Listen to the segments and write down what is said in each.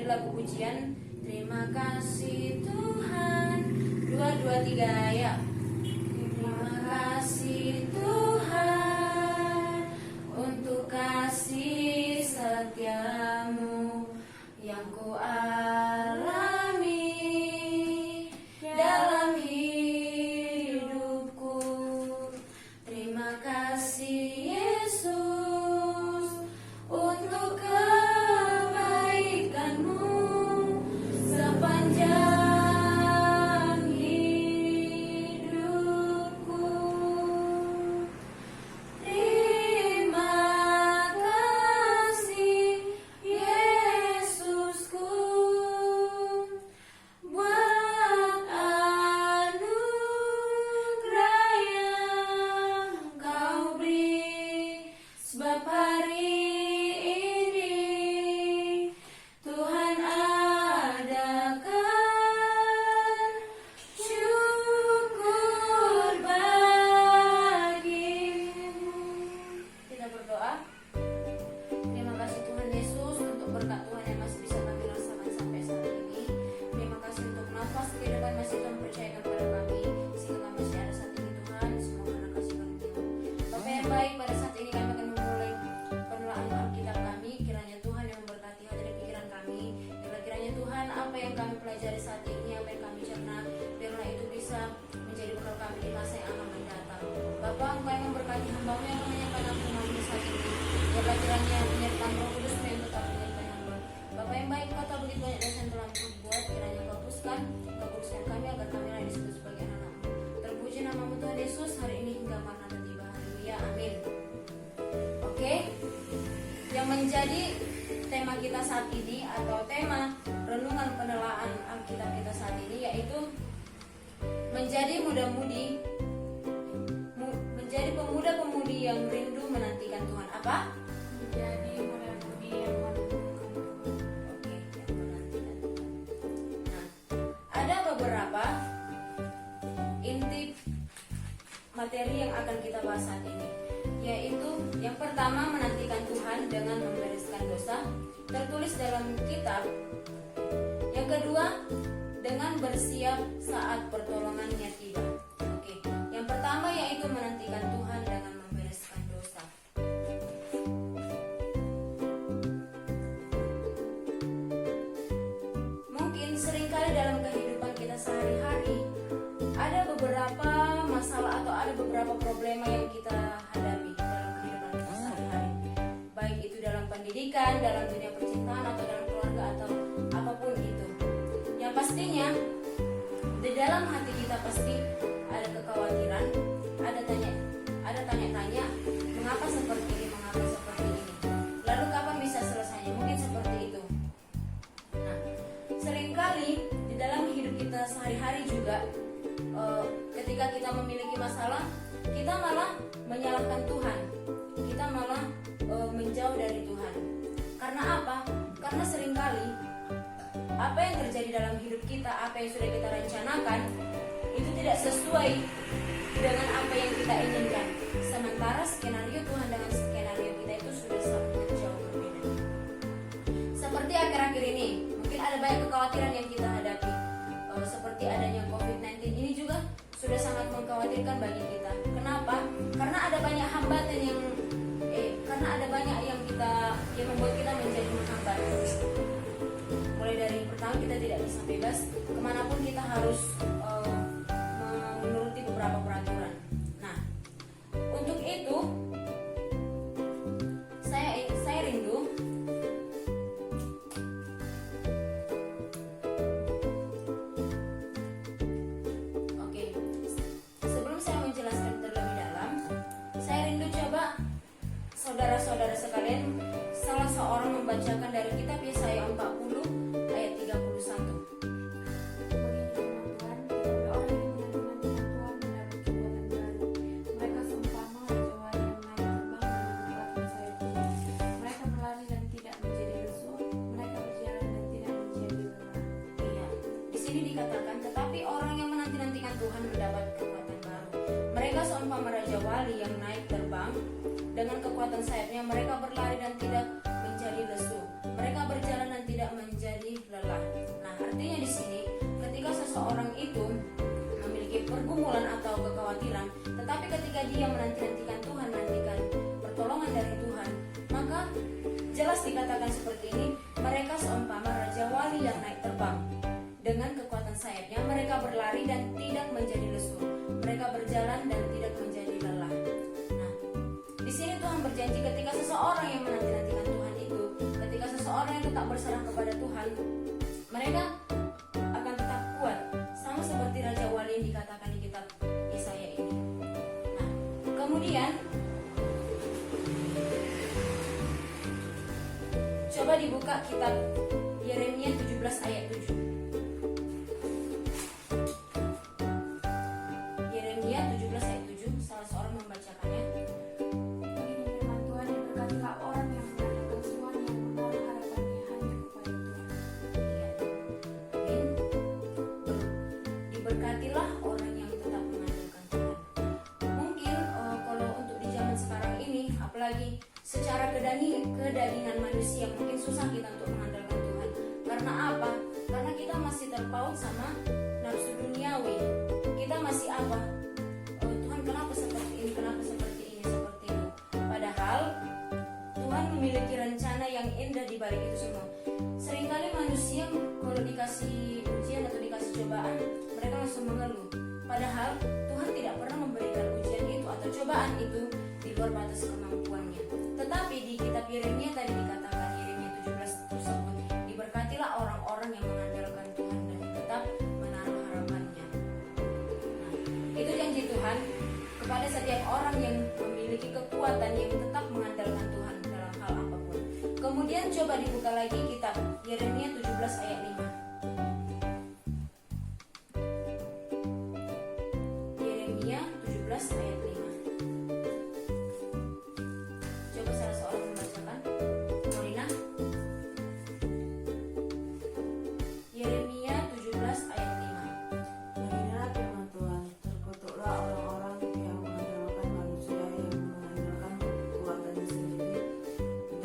lagu pujian. Terima kasih Tuhan. 2, 2, 3 ya. Terima kasih Tuhan untuk kasih setiamu yang ku alami dalam hidupku. Terima kasih Yesus untuk kebaikanmu sepanjang hidupku. Terima kasih Yesusku buat anugerah yang kau beri, sebab hari ini Tuhan adakan syukur bagimu. Kita berdoa. Terima kasih Tuhan Yesus untuk berkat Tuhan yang masih bisa kami rasakan sampai saat ini. Terima kasih untuk nafas kehidupan masih Tuhan percayakan pada kami, sehingga kami masih ada saat ini Tuhan. Semoga karena kasih karunia. Bapa yang baik, pada saat ini kami akan memulai penelaan Alkitab kami. Kiranya Tuhan yang memberkati hati dan pikiran kami. Kiranya Tuhan apa yang kami pelajari saat ini, apa yang kami cerna, biarlah itu bisa menjadi bekal kami di masa yang akan mendatang. Bapa, Engkau yang memberkati hamba-Mu yang menanyakan aku malam saat ini. Biarlah kiranya menyertakan Roh Kudus yang tetap menyertai hamba. Bapa yang baik, Kau tahu begitu banyak dosa yang telah Engkau buat. Kiranya Kau hapuskan, Kau kuduskan kami agar kami layak disebut sebagai anak-Mu. Terpuji nama-Mu Tuhan Yesus hari ini hingga maranatha tiba. Haleluya, amin. Oke, yang menjadi tema kita saat ini atau tema renungan penelaan Alkitab kita saat ini yaitu menjadi pemuda-pemudi yang rindu menantikan Tuhan. Apa? Menjadi muda-mudi yang menantikan Tuhan. Oke, yang menantikan Tuhan. Nah, ada beberapa inti materi yang akan kita bahas saat ini, yaitu yang pertama menantikan Tuhan dengan membereskan dosa, tertulis dalam kitab. Yang kedua, dengan bersiap saat pertolongannya tiba. Oke, yang pertama yaitu menantikan Tuhan dengan membereskan dosa. Mungkin seringkali dalam kehidupan kita sehari-hari ada beberapa masalah atau ada beberapa problema yang kita hadapi dalam kehidupan kita sehari-hari, baik itu dalam pendidikan, dalam dunia percintaan, atau dalam keluarga, atau apapun itu. Yang pastinya di dalam hati kita pasti ada kekhawatiran, ada tanya-tanya, mengapa seperti ini, mengapa seperti ini, lalu kapan bisa selesainya, mungkin seperti itu. Nah, seringkali di dalam hidup kita sehari-hari juga ketika kita memiliki masalah, kita malah menyalahkan Tuhan, kita malah menjauh dari Tuhan. Karena apa? Karena seringkali apa yang terjadi dalam hidup kita, apa yang sudah kita rencanakan, itu tidak sesuai dengan apa yang kita inginkan. Sementara skenario Tuhan dengan skenario kita itu sudah sangat jauh berbeda. Seperti akhir-akhir ini, mungkin ada banyak kekhawatiran yang kita hadapi. Seperti adanya COVID-19 ini juga sudah sangat mengkhawatirkan bagi kita. Kenapa? Karena ada banyak hambatan yang membuat kita menjadi menghambat. Mulai dari pertama, kita tidak bisa bebas kemanapun, kita harus menuruti beberapa peraturan. Nah, untuk itu saya rindu sebelum saya menjelaskan terlebih dalam, saya rindu coba saudara-saudara sekalian, salah seorang membacakan dari kitab Yesaya 40 ayat 31. Dikatakan, tetapi orang yang menanti-nantikan Tuhan mendapat kekuatan baru. Mereka seumpama raja wali yang naik terbang dengan kekuatan sayapnya. Mereka berlari dan tidak menjadi lesu. Mereka berjalan dan tidak menjadi Artinya di sini ketika seseorang itu memiliki pergumulan atau kekhawatiran, tetapi ketika dia menanti-nantikan Tuhan, menantikan pertolongan dari Tuhan, maka jelas dikatakan seperti ini, mereka seumpama raja wali yang naik terbang. Dengan kekuatan sayapnya mereka berlari dan tidak menjadi lesu. Mereka berjalan dan tidak menjadi lelah. Nah, di sini Tuhan berjanji ketika seseorang yang menanti-nantikan Tuhan itu, ketika seseorang yang tetap berserah kepada Tuhan, mereka akan tetap kuat, sama seperti raja wali yang dikatakan di kitab Yesaya ini. Nah, kemudian coba dibuka kitab Yeremia 17 ayat 7. Yeremia 17 ayat 7, salah seorang membacakannya. Begini firman Tuhan, diberkatilah orang yang mengandalkan Tuhan, yang menaruh harapannya hanya kepada Tuhan. Amin. Diberkatilah orang yang tetap mengandalkan Tuhan. Mungkin kalau untuk di zaman sekarang ini, apalagi secara kedagingan manusia, mungkin susah kita untuk mengandalkan Tuhan. Karena apa? Karena kita masih terpaut sama nafsu duniawi. Kita masih apa? Tuhan kenapa seperti ini, kenapa seperti ini, seperti itu. Padahal Tuhan memiliki rencana yang indah di balik itu semua. Seringkali manusia kalau dikasih ujian atau dikasih cobaan, mereka langsung mengeluh. Padahal Tuhan tidak pernah memberikan ujian itu atau cobaan itu di luar batas kemampuannya. Tetapi di kitab Yeremia tadi dikatakan, Yeremia 17 tersebut, diberkatilah orang-orang yang mengandalkan Tuhan dan tetap menaruh harapannya. Nah, itu janji Tuhan kepada setiap orang yang memiliki kekuatan, yang tetap mengandalkan Tuhan dalam hal apapun. Kemudian coba dibuka lagi kitab Yeremia 17 ayat 5. Yeremia 17 ayat 5. Coba salah seorang membacakan. Morina. Yeremia 17 ayat 5. Beginilah firman Tuhan, terkutuklah orang-orang yang mengandalkan manusia, yang mengandalkan kekuatannya sendiri,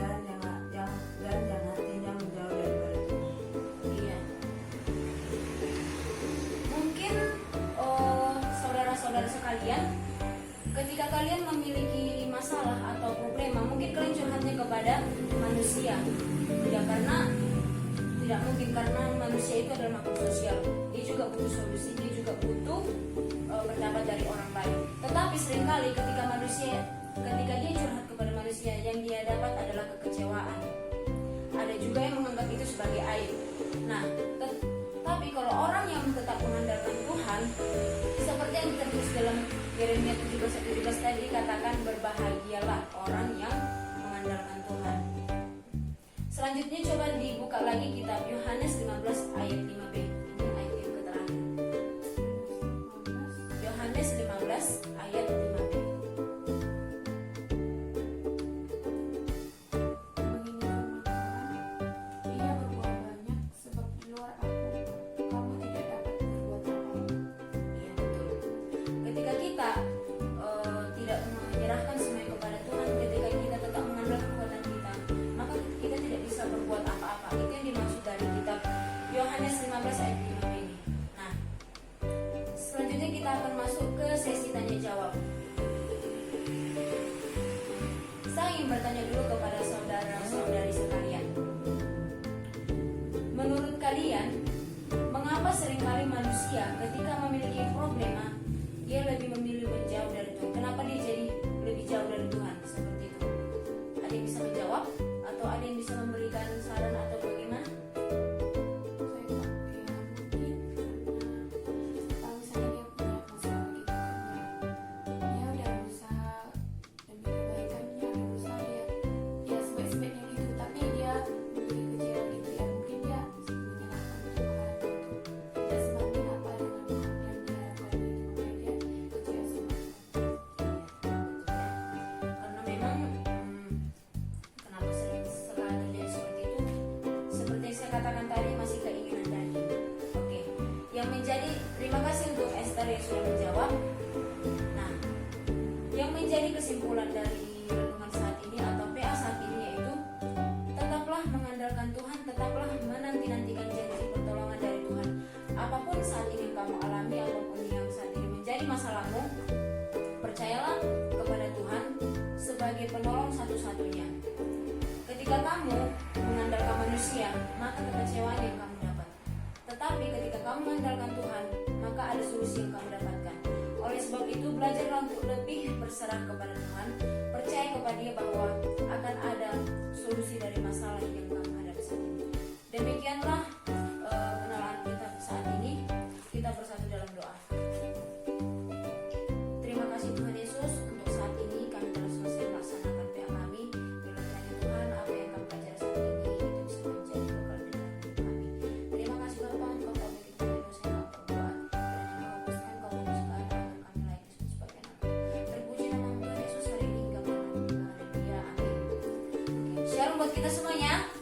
dan yang hatinya menjauh daripada Tuhan. Iya. Mungkin saudara-saudara sekalian, ketika kalian memiliki masalah atau problema, mungkin kalian curhatnya kepada manusia. Ya karena tidak mungkin, karena manusia itu adalah makhluk sosial. Dia juga butuh solusi, dia juga butuh pendapat dari orang lain. Tetapi seringkali ketika dia curhat kepada manusia, yang dia dapat adalah kekecewaan. Ada juga yang menganggap itu sebagai aib. Nah, tapi kalau orang yang tetap mengandalkan Tuhan, seperti yang tertulis dalam Yeremia 17 tadi, katakan berbahagialah orang yang mengandalkan Tuhan. Selanjutnya coba dibuka lagi kitab Yohanes 15 ayat 5b. Ini ayat yang terakhir. Yohanes 15 ayat 5b. Begini firman Tuhan, ia berbuah banyak, sebab di luar aku, kamu tidak dapat berbuat apa-apa. Iya betul. Ketika kita tidak menyerahkan semuanya kepada Tuhan, ketika kita tetap mengandalkan kekuatan kita, maka kita tidak bisa berbuat apa-apa. Itu yang dimaksud dari kitab Yohanes 15 ayat 5 ini. Nah, selanjutnya kita akan masuk ke sesi tanya jawab. Saya ingin bertanya dulu kepada saudara-saudari sekalian. Menurut kalian, mengapa seringkali manusia ketika memiliki problema, dia lebih memilih menjauh dari Tuhan? Kenapa dia jadi lebih jauh dari Tuhan? Seperti itu. Ada yang bisa menjawab? Atau ada yang bisa memberikan saran atau bagaimana? Saya tak, ya mungkin karena kalau misalnya dia punya masalah gitu kan, dia udah berusaha demi kebaikannya, udah berusaha dia sebaik-baiknya gitu, tapi dia memberi kecewa gitu ya, mungkin dia menyalahkan Tuhan gitu. Tidak sebanding apa dengan yang dia lakukan itu, makanya dia kecewa sama Tuhan. Karena memang kenapa sering setelah terjadi seperti itu, seperti yang saya katakan tadi, masih keinginan daging. Oke, yang menjadi, terima kasih untuk Esther yang sudah menjawab. Nah, yang menjadi kesimpulan dari renungan saat ini atau PA saat ini yaitu tetaplah mengandalkan Tuhan, tetaplah menanti-nantikan janji pertolongan dari Tuhan. Ketika kamu mengandalkan manusia, maka kekecewaan yang kamu dapat. Tetapi ketika kamu mengandalkan Tuhan, maka ada solusi yang kamu dapatkan. Oleh sebab itu, belajarlah untuk lebih berserah kepada Tuhan, percaya kepada Dia bahwa akan ada solusi dari masalah yang kamu hadapi saat ini. Demikianlah kenalan kita saat ini. Kita bersatu dalam doa. Terima kasih Tuhan Yesus, untuk saat ini kami telah selesai melaksanakan PA kami. Dalam kiranya Tuhan, apa yang kami pelajari saat ini itu bisa menjadi bekal di dalam hidup kami. Terima kasih Bapa, Engkau telah bagi kami dosa yang kami perbuat, dan yang kau hapuskan, kau hapuskan agar kami layak disebut sebagai anak. Terpuji nama Tuhan Yesus hari ini hingga malam. Haleluya, amin. Oke, shalom buat kita semuanya.